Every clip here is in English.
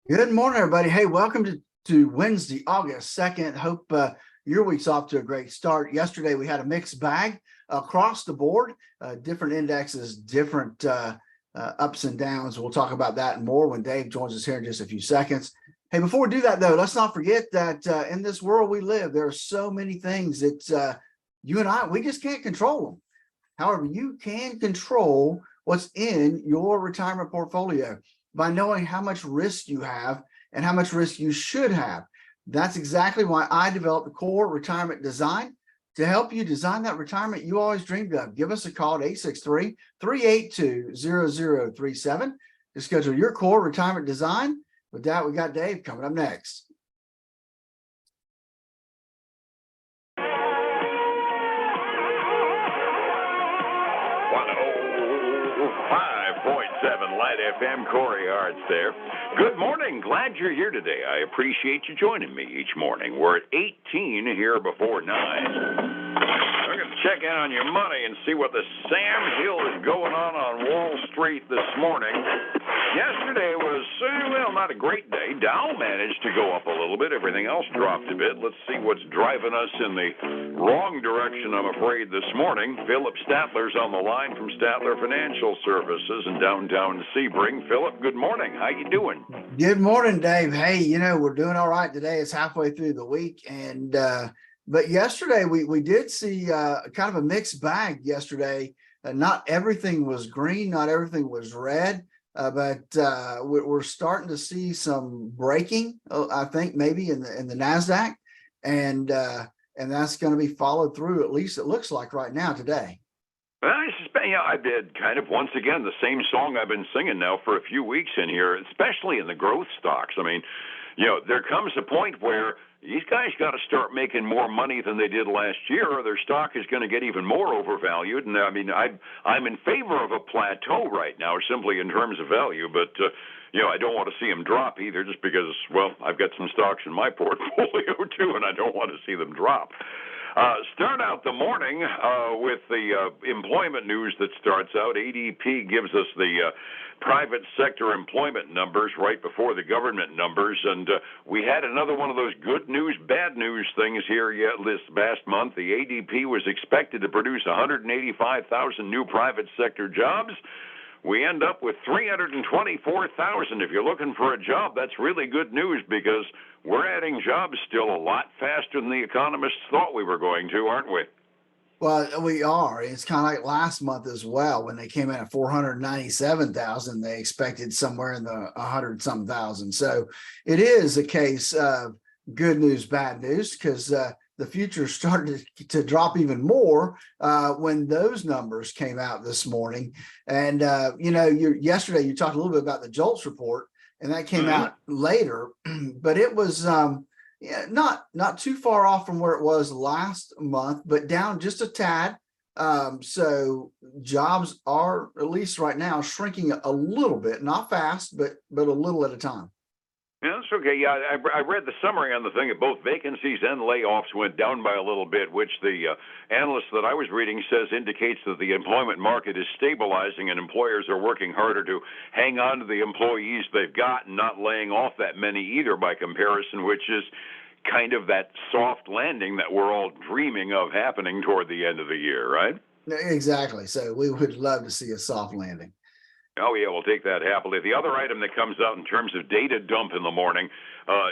Good morning, everybody. Hey, welcome to Wednesday, August 2nd. Hope your week's off to a great start. Yesterday, we had a mixed bag across the board, different indexes, different ups and downs. We'll talk about that and more when Dave joins us here in just a few seconds. Hey, before we do that, though, let's not forget that in this world we live, there are so many things that you and I, we just can't control them. However, you can control what's in your retirement portfolio by knowing how much risk you have and how much risk you should have. That's exactly why I developed the core retirement design to help you design that retirement you always dreamed of. Give us a call at 863-382-0037 to schedule your core retirement design. With that, we got Dave coming up next. 105.7 Light FM, Corey Arts there. Good morning. Glad you're here today. I appreciate you joining me each morning. We're at 18 here before 9. We're going to check in on your money and see what the Sam Hill is going on Wall Street this morning. Yesterday was, well, not a great day. Dow managed to go up a little bit. Everything else dropped a bit. Let's see what's driving us in the wrong direction, I'm afraid, this morning. Phillip Statler's on the line from Statler Financial Services in downtown Sebring. Phillip, good morning. How you doing? Good morning, Dave. Hey, we're doing all right today. It's halfway through the week, and but yesterday we did see kind of a mixed bag yesterday. Not everything was green, not everything was red. But we're starting to see some breaking, I think maybe in the NASDAQ, and that's going to be followed through. At least it looks like right now today. Well, I suspect, I did kind of once again the same song I've been singing now for a few weeks in here, especially in the growth stocks. I mean, there comes a point where these guys got to start making more money than they did last year, or their stock is going to get even more overvalued. And I mean, I'm in favor of a plateau right now, simply in terms of value. But I don't want to see them drop either, just because, well, I've got some stocks in my portfolio too, and I don't want to see them drop. Start out the morning with the employment news that starts out. ADP gives us the private sector employment numbers right before the government numbers, and we had another one of those good news, bad news things here this past month. The ADP was expected to produce 185,000 new private sector jobs. We end up with 324,000. If you're looking for a job, that's really good news, because we're adding jobs still a lot faster than the economists thought we were going to, aren't we? Well, we are. It's kind of like last month as well. When they came in at 497,000, they expected somewhere in the 100-some thousand. So it is a case of good news, bad news, because the future started to drop even more when those numbers came out this morning. And yesterday you talked a little bit about the JOLTS report, and that came out later, but it was not too far off from where it was last month, but down just a tad. So jobs are, at least right now, shrinking a little bit, not fast, but a little at a time. Yeah, that's okay. Yeah, I read the summary on the thing that both vacancies and layoffs went down by a little bit, which the analyst that I was reading says indicates that the employment market is stabilizing and employers are working harder to hang on to the employees they've got and not laying off that many either by comparison, which is kind of that soft landing that we're all dreaming of happening toward the end of the year, right? Exactly. So we would love to see a soft landing. Oh, yeah, we'll take that happily. The other item that comes out in terms of data dump in the morning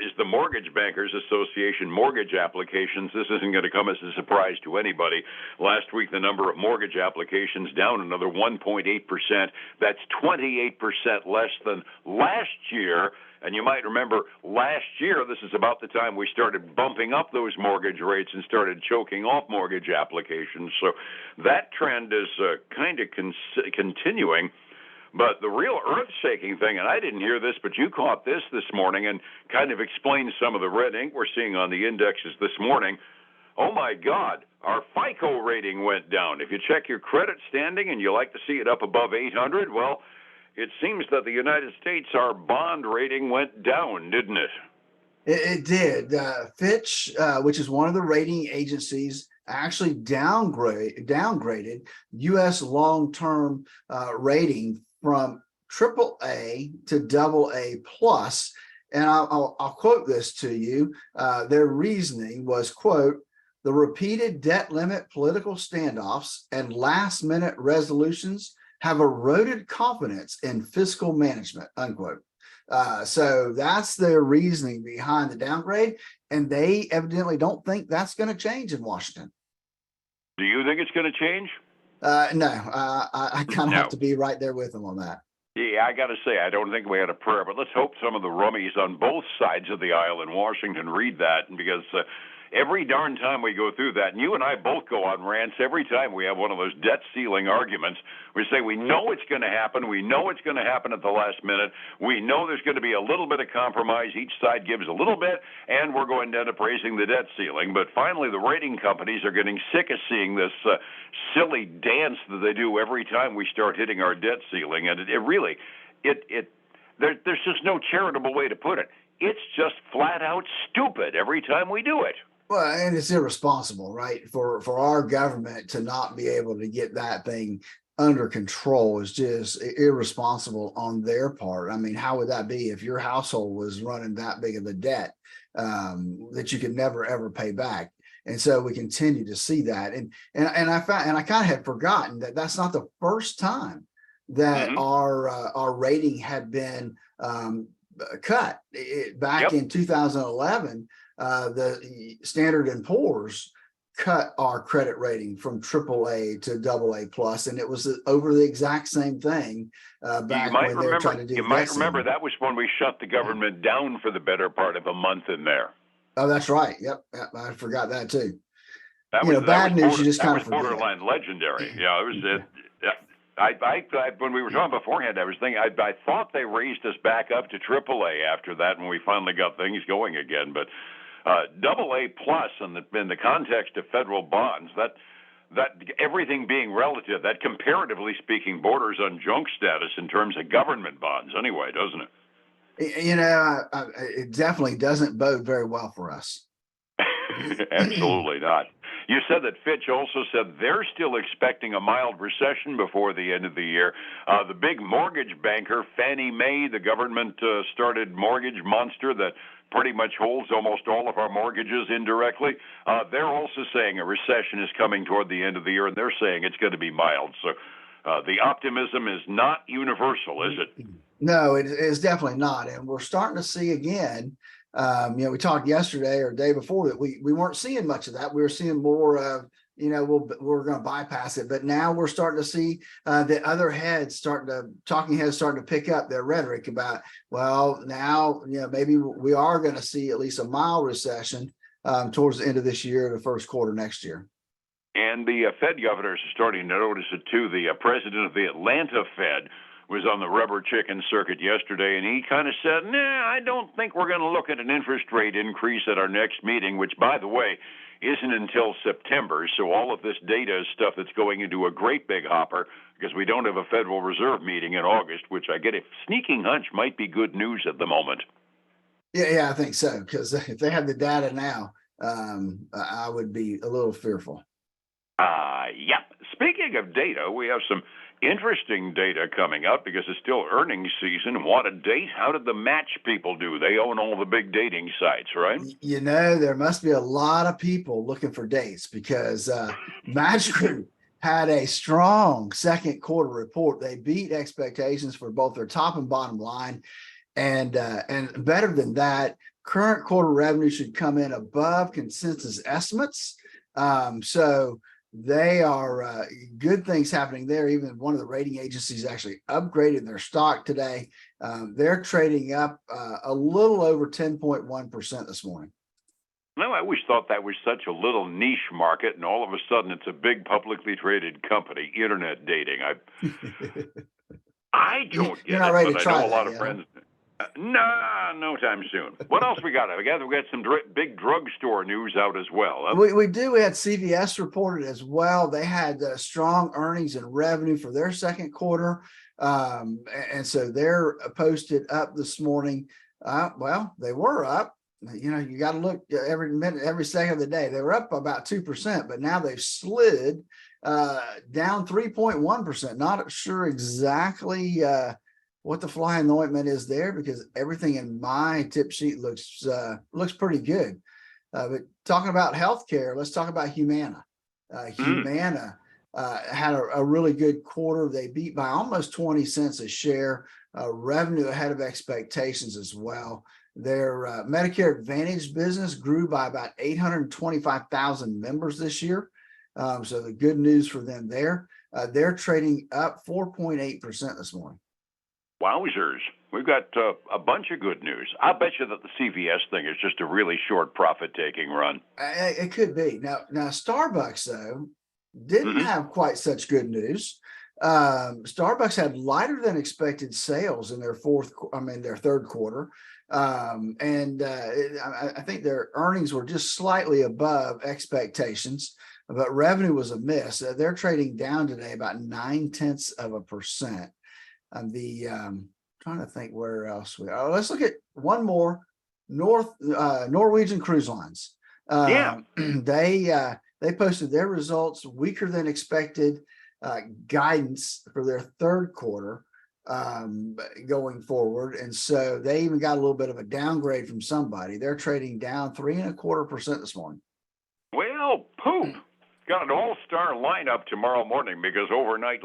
is the Mortgage Bankers Association mortgage applications. This isn't going to come as a surprise to anybody. Last week, the number of mortgage applications down another 1.8%. That's 28% less than last year. And you might remember last year, this is about the time we started bumping up those mortgage rates and started choking off mortgage applications. So that trend is kind of continuing. But the real earth-shaking thing, and I didn't hear this, but you caught this morning and kind of explained some of the red ink we're seeing on the indexes this morning. Oh, my God, our FICO rating went down. If you check your credit standing and you like to see it up above 800, well, it seems that the United States, our bond rating went down, didn't it? It did. Fitch, which is one of the rating agencies, actually downgraded U.S. long-term rating from AAA to AA plus, and I'll quote this to you. Their reasoning was, quote, "The repeated debt limit political standoffs and last minute resolutions have eroded confidence in fiscal management," unquote. So that's their reasoning behind the downgrade, and they evidently don't think that's going to change in Washington. Do you think it's going to change? No, I kind of have to be right there with them on that. Yeah, I got to say, I don't think we had a prayer, but let's hope some of the rummies on both sides of the aisle in Washington read that, because every darn time we go through that, and you and I both go on rants every time we have one of those debt ceiling arguments. We say we know it's going to happen. We know it's going to happen at the last minute. We know there's going to be a little bit of compromise. Each side gives a little bit, and we're going to end up raising the debt ceiling. But finally, the rating companies are getting sick of seeing this silly dance that they do every time we start hitting our debt ceiling. And there's just no charitable way to put it. It's just flat out stupid every time we do it. Well, and it's irresponsible, right? For our government to not be able to get that thing under control is just irresponsible on their part. I mean, how would that be if your household was running that big of a debt that you could never ever pay back? And so we continue to see that, and I kind of had forgotten that that's not the first time that our rating had been cut. Back in 2011. The Standard and Poor's cut our credit rating from AAA to AA plus, and it was over the exact same thing back when they were trying to do. You might remember that was when we shut the government down for the better part of a month in there. Oh, that's right. Yep, I forgot that too. Bad news, you just kind of forget. Borderline legendary. Yeah, it was. I when we were talking beforehand, I was thinking I thought they raised us back up to AAA after that when we finally got things going again, but. AA plus in the context of federal bonds, that everything being relative, that comparatively speaking borders on junk status in terms of government bonds anyway, doesn't it? It definitely doesn't bode very well for us. Absolutely not. You said that Fitch also said they're still expecting a mild recession before the end of the year. The big mortgage banker, Fannie Mae, the government-started mortgage monster that pretty much holds almost all of our mortgages indirectly, they're also saying a recession is coming toward the end of the year, and they're saying it's going to be mild. So the optimism is not universal, is it? No, it is definitely not. And we're starting to see again, we talked yesterday or day before that we weren't seeing much of that. We were seeing more of, we're going to bypass it. But now we're starting to see the other talking heads starting to pick up their rhetoric about, well, now, maybe we are going to see at least a mild recession towards the end of this year, the first quarter next year. And the Fed governors are starting to notice it too. The president of the Atlanta Fed was on the rubber chicken circuit yesterday, and he kind of said, I don't think we're going to look at an interest rate increase at our next meeting, which, by the way, isn't until September. So all of this data is stuff that's going into a great big hopper because we don't have a Federal Reserve meeting in August, which I get a sneaking hunch might be good news at the moment. Yeah, I think so, because if they have the data now, I would be a little fearful. Yep. Speaking of data, we have some interesting data coming up because it's still earnings season. What a date. How did the Match people do? They own all the big dating sites, right? There must be a lot of people looking for dates because Match Group had a strong second quarter report. They beat expectations for both their top and bottom line. And better than that, current quarter revenue should come in above consensus estimates. So they are good things happening there. Even one of the rating agencies actually upgraded their stock today. They're trading up a little over 10.1% this morning. No, I always thought that was such a little niche market, and all of a sudden it's a big publicly traded company, internet dating. I don't get it, but I know a lot of friends. No time soon. What else we got? We got some big drugstore news out as well. We do. We had CVS reported as well. They had strong earnings and revenue for their second quarter, and so they're posted up this morning. Well, they were up. You got to look every minute, every second of the day. They were up about 2%, but now they've slid down 3.1%. Not sure exactly what the fly in the ointment is there, because everything in my tip sheet looks pretty good. But talking about healthcare, let's talk about Humana. Humana had a really good quarter. They beat by almost 20 cents a share. Revenue ahead of expectations as well. Their Medicare Advantage business grew by about 825,000 members this year. So the good news for them there. They're trading up 4.8% this morning. Wowzers. We've got a bunch of good news. I bet you that the CVS thing is just a really short profit-taking run. It could be. Now Starbucks, though, didn't have quite such good news. Starbucks had lighter than expected sales in their third quarter. I think their earnings were just slightly above expectations, but revenue was a miss. They're trading down today about 0.9%. Trying to think where else we are. Let's look at one more. Norwegian Cruise Lines. They posted their results weaker than expected guidance for their third quarter going forward, and so they even got a little bit of a downgrade from somebody. They're trading down 3.25% this morning. Well, poop. Got an all-star lineup tomorrow morning, because overnight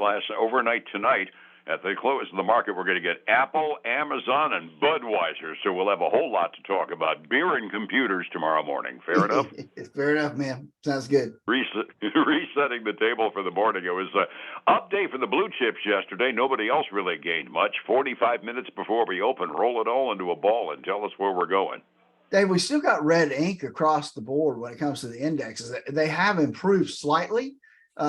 tonight, at the close of the market, we're going to get Apple, Amazon, and Budweiser. So we'll have a whole lot to talk about. Beer and computers tomorrow morning. Fair enough? Fair enough, man. Sounds good. Resetting the table for the morning. It was an update for the blue chips yesterday. Nobody else really gained much. 45 minutes before we open, roll it all into a ball and tell us where we're going. Dave, we still got red ink across the board when it comes to the indexes. They have improved slightly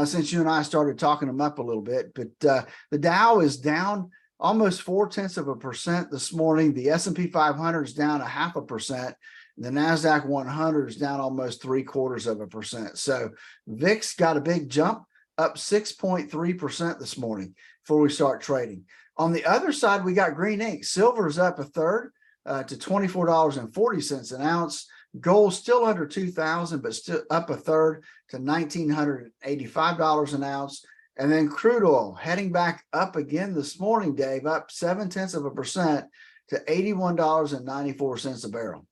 since you and I started talking them up a little bit, but the Dow is down almost 0.4% this morning. The S&P 500 is down 0.5%. The NASDAQ 100 is down almost 0.75%. So VIX got a big jump, up 6.3% this morning before we start trading. On the other side, we got green ink. Silver's up 1/3 to $24.40 an ounce. Gold still under 2,000, but still up 1/3 to $1,985 an ounce. And then crude oil heading back up again this morning, Dave, up 0.7% to $81.94 a barrel.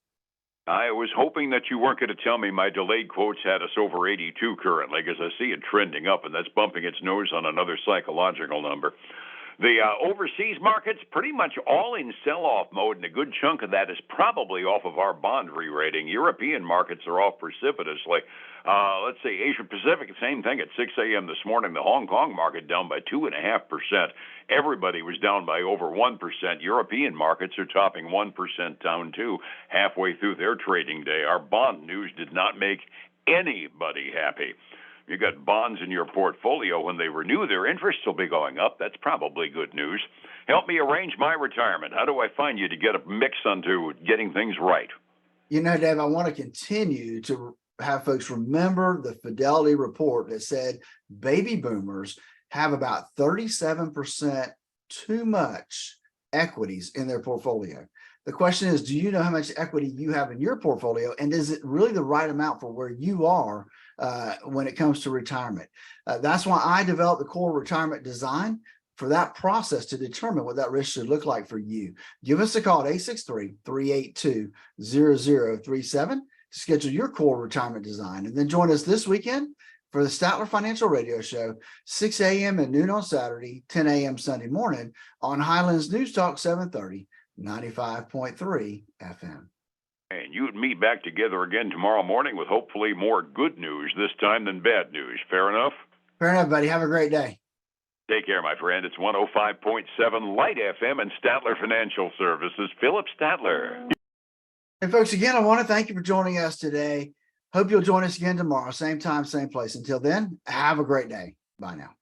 I was hoping that you weren't going to tell me my delayed quotes had us over 82 currently, because I see it trending up, and that's bumping its nose on another psychological number. The overseas markets pretty much all in sell-off mode, and a good chunk of that is probably off of our bond re-rating. European markets are off precipitously. Let's see, Asia Pacific, same thing at 6 a.m. this morning. The Hong Kong market down by 2.5%. Everybody was down by over 1%. European markets are topping 1% down too, halfway through their trading day. Our bond news did not make anybody happy. You got bonds in your portfolio. When they renew, their interest will be going up. That's probably good news. Help me arrange my retirement. How do I find you to get a mix onto getting things right? You know, Dave, I want to continue to have folks remember the Fidelity report that said baby boomers have about 37% too much equities in their portfolio. The question is, do you know how much equity you have in your portfolio? And is it really the right amount for where you are when it comes to retirement? That's why I developed the core retirement design for that process to determine what that risk should look like for you. Give us a call at 863-382-0037 to schedule your core retirement design. And then join us this weekend for the Statler Financial Radio Show, 6 a.m. and noon on Saturday, 10 a.m. Sunday morning on Highlands News Talk 730, 95.3 FM. And you and me back together again tomorrow morning with hopefully more good news this time than bad news. Fair enough? Fair enough, buddy. Have a great day. Take care, my friend. It's 105.7 Light FM and Statler Financial Services. Phillip Statler. And folks, again, I want to thank you for joining us today. Hope you'll join us again tomorrow. Same time, same place. Until then, have a great day. Bye now.